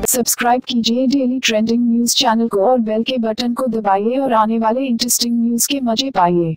Subscribe कीजिए daily trending news channel को और बेल के बटन को दबाइए और आने वाले इंटरेस्टिंग न्यूज के मजे पाइए।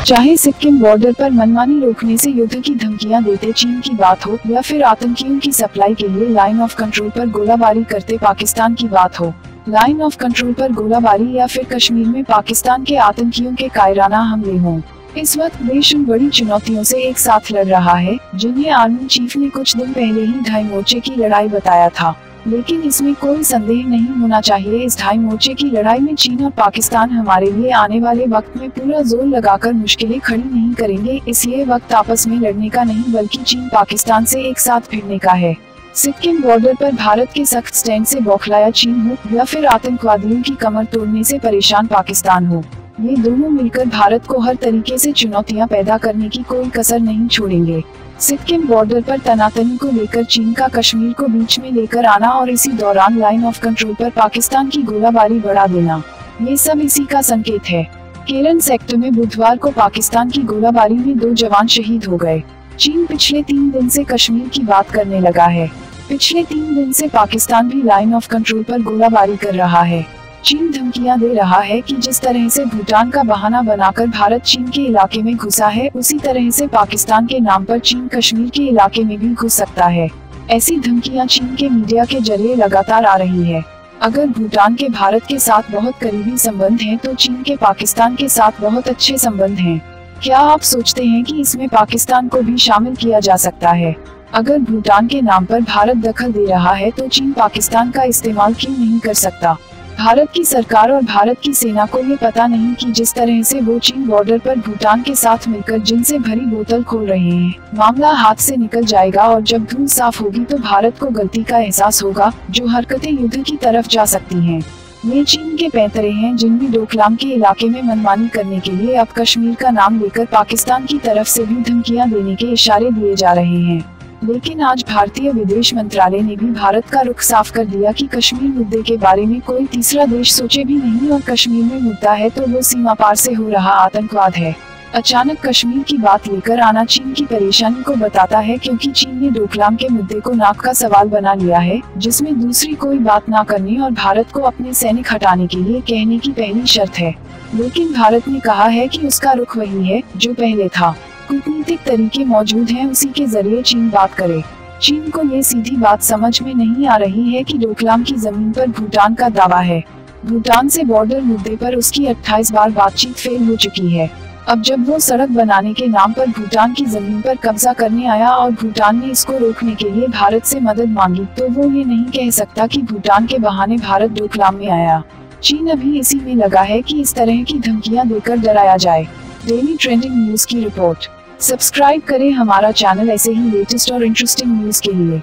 चाहे सिक्किम बॉर्डर पर मनमानी रोकने से युद्ध की धमकियां देते चीन की बात हो या फिर आतंकियों की सप्लाई के लिए लाइन ऑफ कंट्रोल पर गोलाबारी करते पाकिस्तान की बात हो, लाइन ऑफ कंट्रोल पर गोलाबारी या फिर कश्मीर में पाकिस्तान के आतंकियों के कायराना हमले हों, इस वक्त देश उन बड़ी चुनौतियों से एक साथ लड़ रहा है जिन्हें आर्मी चीफ ने कुछ दिन पहले ही ढाई मोर्चे की लड़ाई बताया था। लेकिन इसमें कोई संदेह नहीं होना चाहिए, इस ढाई मोर्चे की लड़ाई में चीन और पाकिस्तान हमारे लिए आने वाले वक्त में पूरा जोर लगाकर मुश्किलें खड़ी नहीं करेंगे। इसलिए वक्त आपस में लड़ने का नहीं बल्कि चीन पाकिस्तान से एक साथ भिड़ने का है। सिक्किम बॉर्डर पर भारत के सख्त स्टैंड से बौखलाया चीन हो या फिर आतंकवादियों की कमर तोड़ने से परेशान पाकिस्तान हो, ये दोनों मिलकर भारत को हर तरीके से चुनौतियां पैदा करने की कोई कसर नहीं छोड़ेंगे। सिक्किम बॉर्डर पर तनातनी को लेकर चीन का कश्मीर को बीच में लेकर आना और इसी दौरान लाइन ऑफ कंट्रोल पर पाकिस्तान की गोलाबारी बढ़ा देना, ये सब इसी का संकेत है। केरन सेक्टर में बुधवार को पाकिस्तान की गोलाबारी में 2 जवान शहीद हो गए। चीन पिछले 3 दिन से कश्मीर की बात करने लगा है। पिछले 3 दिन से पाकिस्तान भी लाइन ऑफ कंट्रोल पर गोलाबारी कर रहा है। चीन धमकियां दे रहा है कि जिस तरह से भूटान का बहाना बनाकर भारत चीन के इलाके में घुसा है, उसी तरह से पाकिस्तान के नाम पर चीन कश्मीर के इलाके में भी घुस सकता है। ऐसी धमकियां चीन के मीडिया के जरिए लगातार आ रही है। अगर भूटान के भारत के साथ बहुत करीबी संबंध हैं, तो चीन के पाकिस्तान के साथ बहुत अच्छे संबंध हैं। क्या आप सोचते हैं कि इसमें पाकिस्तान को भी शामिल किया जा सकता है? अगर भूटान के नाम पर भारत दखल दे रहा है तो चीन पाकिस्तान का इस्तेमाल क्यों नहीं कर सकता? भारत की सरकार और भारत की सेना को ये पता नहीं कि जिस तरह से वो चीन बॉर्डर पर भूटान के साथ मिलकर जिनसे भरी बोतल खोल रहे हैं, मामला हाथ से निकल जाएगा और जब धूल साफ होगी तो भारत को गलती का एहसास होगा। जो हरकतें युद्ध की तरफ जा सकती हैं, ये चीन के पैंतरे हैं जिनमें डोकलाम के इलाके में मनमानी करने के लिए अब कश्मीर का नाम लेकर पाकिस्तान की तरफ से भी धमकियां देने के इशारे दिए जा रहे हैं। लेकिन आज भारतीय विदेश मंत्रालय ने भी भारत का रुख साफ कर दिया कि कश्मीर मुद्दे के बारे में कोई तीसरा देश सोचे भी नहीं और कश्मीर में मुद्दा है तो वो सीमा पार से हो रहा आतंकवाद है। अचानक कश्मीर की बात लेकर आना चीन की परेशानी को बताता है, क्योंकि चीन ने डोकलाम के मुद्दे को नाक का सवाल बना लिया है, जिसमें दूसरी कोई बात ना करने और भारत को अपने सैनिक हटाने के लिए कहने की पहली शर्त है। लेकिन भारत ने कहा है कि उसका रुख वही है जो पहले था। कूटनीतिक तरीके मौजूद हैं, उसी के जरिए चीन बात करे। चीन को ये सीधी बात समझ में नहीं आ रही है कि डोकलाम की जमीन पर भूटान का दावा है। भूटान से बॉर्डर मुद्दे पर उसकी 28 बार बातचीत फेल हो चुकी है। अब जब वो सड़क बनाने के नाम पर भूटान की जमीन पर कब्जा करने आया और भूटान ने इसको रोकने के लिए भारत से मदद मांगी, तो वो ये नहीं कह सकता कि भूटान के बहाने भारत डोकलाम में आया। चीन अभी इसी में लगा है कि इस तरह की धमकियां देकर डराया जाए। डेली ट्रेंडिंग न्यूज की रिपोर्ट। सब्सक्राइब करें हमारा चैनल ऐसे ही लेटेस्ट और इंटरेस्टिंग न्यूज के लिए।